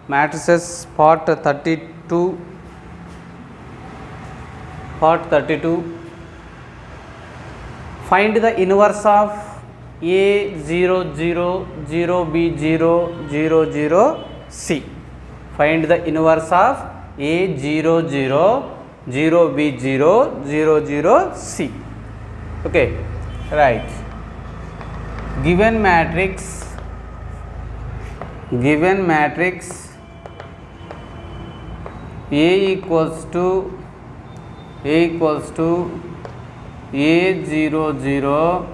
matrices part 32. Find the inverse of A0 0 0 B 0 0 0 C. Find the inverse of A0 0 0 B 0 0 0 C. Okay, right. Given matrix A equals to A0 0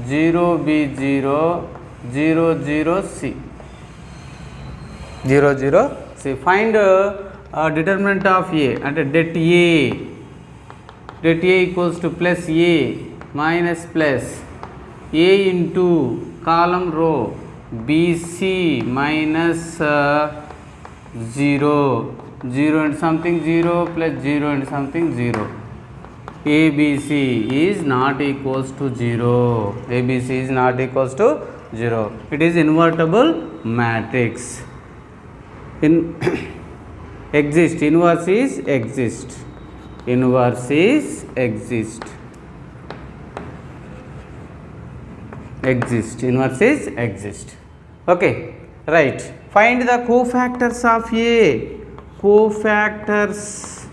0 B 0 0 0 C 0 0 C. Find determinant of A and det A equals to plus A minus plus A into column row BC minus 0 0 and something 0 plus 0 and something 0. ABC is not equals to 0. ABC is not equals to 0. It is invertible matrix. In exist, inverse is exist. Inverse is exist. Exist. Inverse is exist. Okay, right. Find the cofactors of A. Cofactors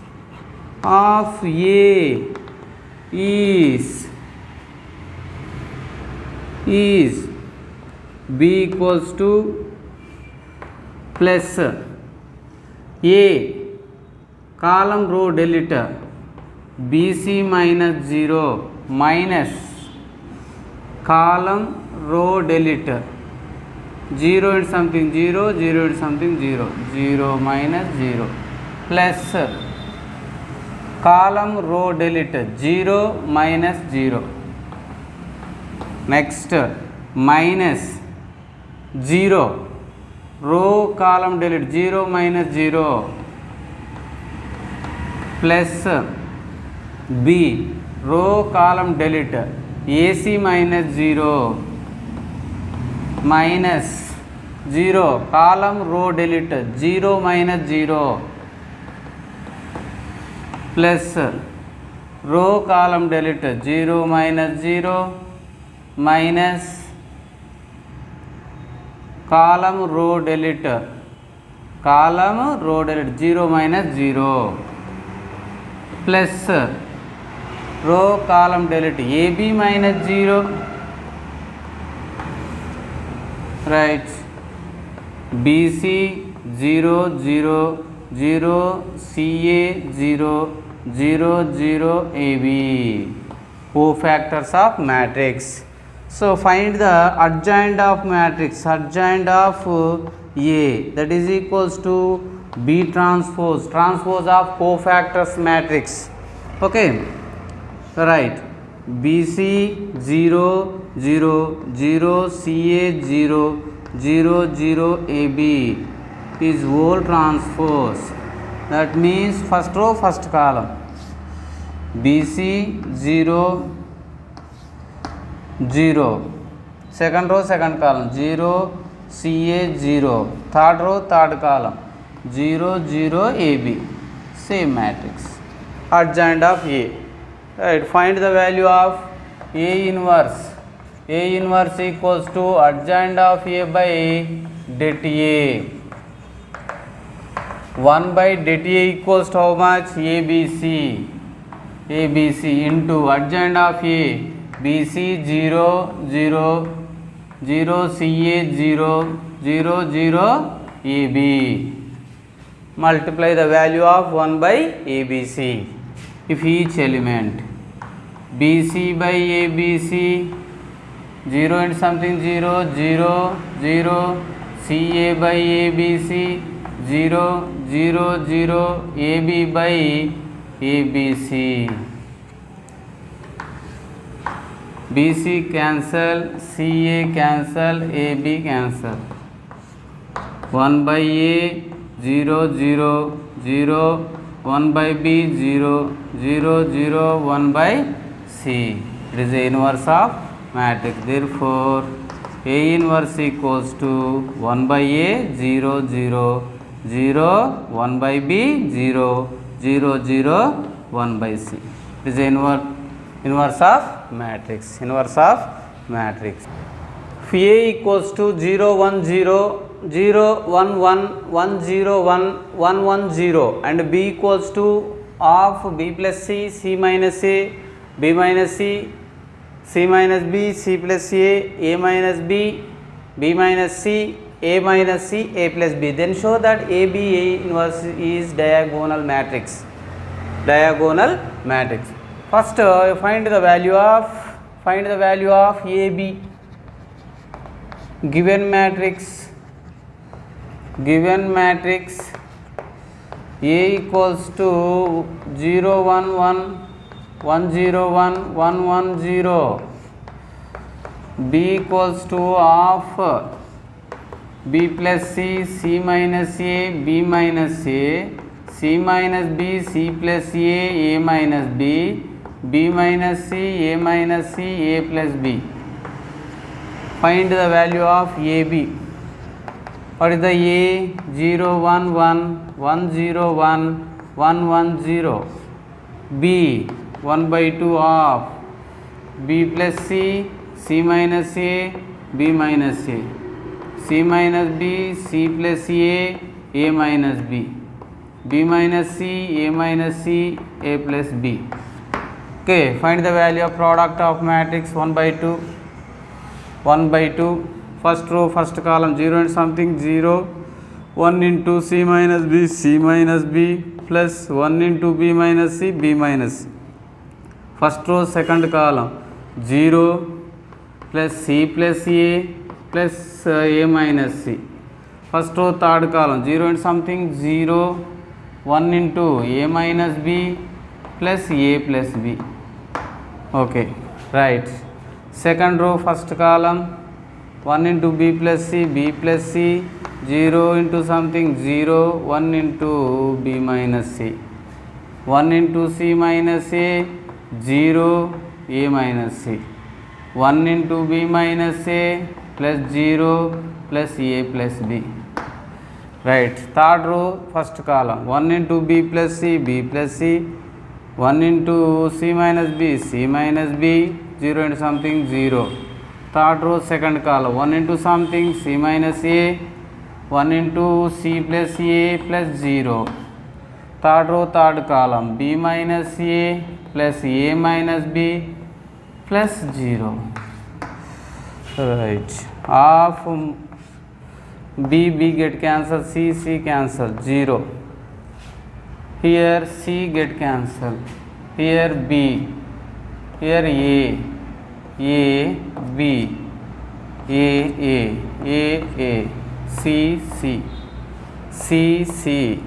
of A is B equals to plus A column row delta BC minus 0 minus column row delta 0 and something 0 0 and something 0 0 minus 0 plus column row delta 0 minus 0 next minus 0 row column delta 0 minus 0 plus B row column delta AC minus 0 minus 0 column row delta 0 minus 0 plus row column delta 0 minus 0 minus column row delta 0 minus 0 plus row column delta AB minus 0, right. BC 0 0 0 CA 0 0 0 AB. Cofactors of matrix. So find the adjoint of matrix, adjoint of A, that is equals to B transpose of cofactors matrix. Okay, right. BC 0 0 0 CA 0 0 0 AB is whole transpose. That means first row first column. BC 0 0 second row second column 0 CA 0 third row third column 0 0 AB, same matrix. Adjoint of A, right. Find the value of A inverse. A inverse equals to adjoint of A by det A. 1 by det A equals to how much? ABC. ABC into adjoint of A BC 0 0 0 CA 0 0 0 AB. Multiply the value of 1 by ABC. If each element BC by ABC 0 and something 0 0 0 CA by ABC 0 0 0 AB by ABC. BC cancel, CA cancel, AB cancel. 1 by A 0 0 0 1 by B 0 0 0 1 by C. It is the inverse of matrix. Therefore A inverse equals to 1 by A 0 0 0 1 by B 0 0 0 1 by C. It is the inverse of matrix. Inverse of matrix. If A equals to 0 1 0 0 1 1 1 0 1 1 1 0 and B equals to of B plus C C minus A B minus C C minus B C plus A minus B B minus C A minus C A plus B, then show that AB A inverse is diagonal matrix. Diagonal matrix. First find the value of AB. Given matrix A equals to 0 1 1 1 0 1 1 1 0, B equals to of B plus C C minus A B minus A C minus B C plus A minus B B minus C A minus C A plus B. Find the value of AB. What is the A? 0 1 1 1 0 1 1 1 0. B 1 by 2 of B plus C C minus A B minus A C minus B C plus A minus B B minus C A minus C A plus B. Okay, find the value of product of matrix 1 by 2 1 by 2. First row first column 0 and something 0 1 into C minus B C minus B plus 1 into B minus C B minus C. First row second column 0 plus C plus A plus A minus C. First row third column 0 and something 0 1 into A minus B plus A plus B. Okay, right. Second row first column 1 into B plus C B plus C 0 into something 0 1 into B minus C 1 into C minus A 0 A minus C 1 into B minus A plus 0 plus A plus B. Right. Third row first column 1 into B plus C B plus C 1 into C minus B C minus B 0 into something 0. Third row second column 1 into something C minus A 1 into C plus A plus 0. Third row third column B minus A plus A minus B plus 0. Right. Of B get cancelled, C cancelled, 0. Here C get cancelled, here B, here A B, A C.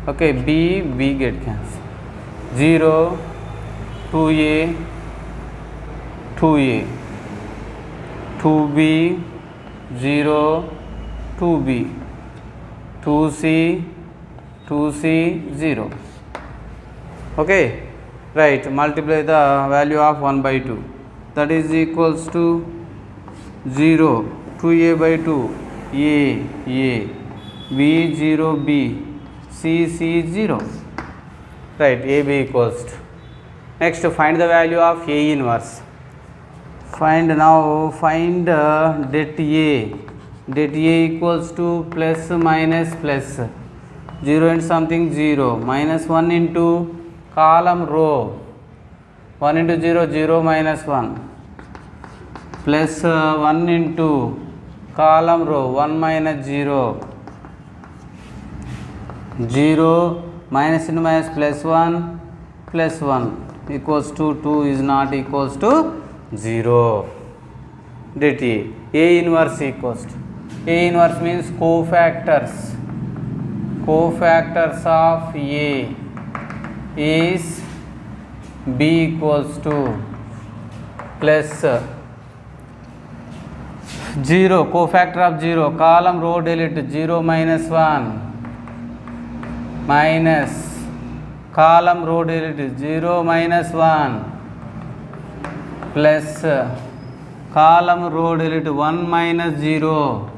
Okay, B get cancelled, 0 2A 2B 0 2B 2C 0. Okay, right. Multiply the value of 1 by 2, that is equals to 0 2A by 2 A B 0 B C 0. Right, AB equals to. Next, find the value of A inverse. Find det A. Det A equals to plus minus plus 0 and something 0 minus 1 into column row 1 into 0 0 minus 1 plus 1 into column row 1 minus 0 0 minus into minus plus 1 equals to 2 is not equals to 0. Det A inverse equals to. A inverse means cofactors of A is B equals to plus 0, cofactor of 0, column row delete 0 minus 1 minus column row delete 0 minus 1 plus column row delete 1 minus 0,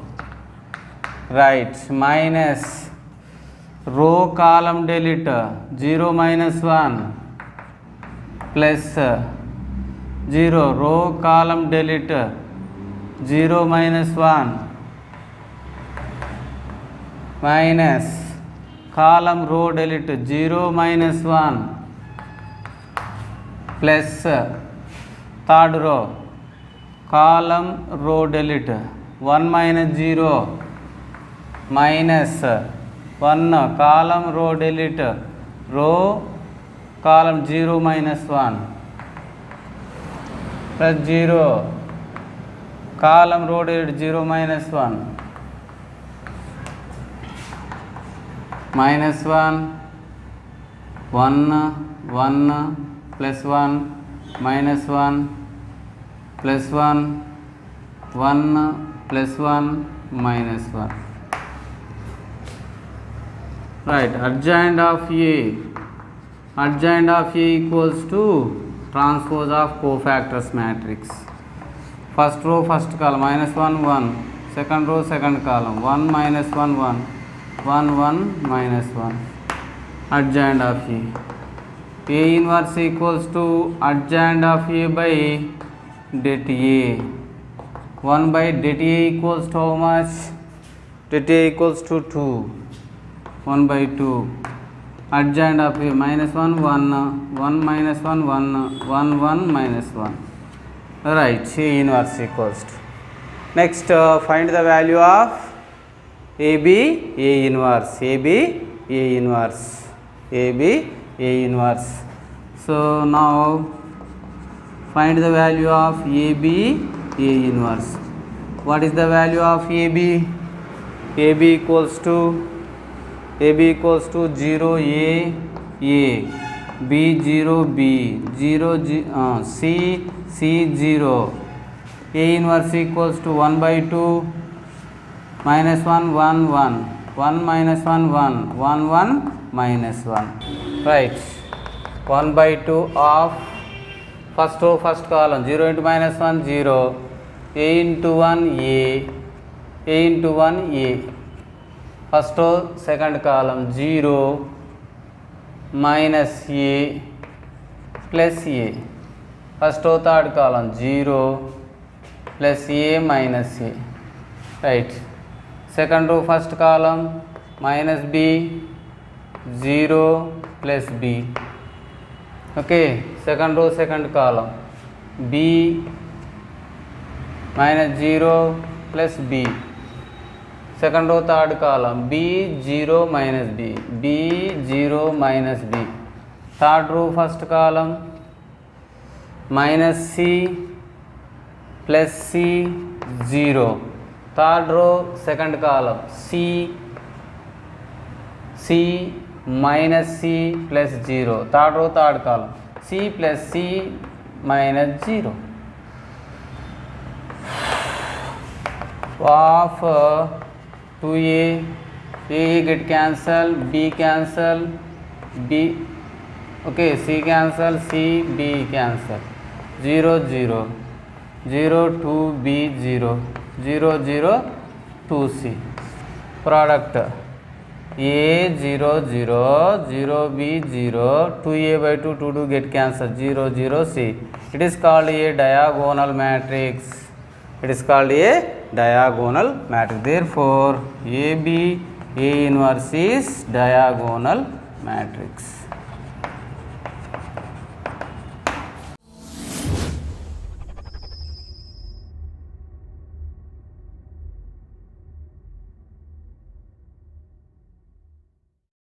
right, minus row column delete 0 minus 1 plus 0, row column delete 0 minus 1 minus column row delete 0 minus 1 plus third row column row delete 1 minus 0 minus 1 column row delete row column 0 minus 1 plus 0 column row delete 0 minus 1 minus 1 1 plus 1 minus 1 plus 1 plus 1 minus 1, right. Adjoint of A equals to transpose of cofactors matrix. First row first column minus 1 1, second row second column 1 minus 1 1 1 minus 1. Adjoint of A inverse equals to adjoint of A by det A. 1 by det A equals to how much? Det A equals to 2. 1 by 2. Adjoint of A minus 1 1 1 minus 1 1 1 minus 1. Right, A inverse equals to. Next, find the value of AB A inverse. So now find the value of AB A inverse. What is the value of AB? AB equals to 0 A, B 0 B, 0 C 0. A inverse equals to 1 by 2 minus 1 1 1 minus 1 1 minus 1, right. 1 by 2 of first row first column 0 into minus 1 0, A into 1 A into 1 A, first row second column 0 minus A plus A, first row third column 0 plus A minus A, right. Second row first column minus B 0 plus B, okay. Second row second column B minus 0 plus B, second row third column B 0 minus B, B 0 minus B, third row first column minus C plus C 0, third row second column C minus C plus 0, third row third column C plus C minus 0 of 2A. A get cancel, B cancel, B, okay, C cancel, C B cancel, 0 0 0 2 B 0 0 0 2 C, product A 0 0 0 B 0 2A by 2 2 get cancelled 0 0 C. It is called a diagonal matrix. Therefore, AB A inverse is diagonal matrix.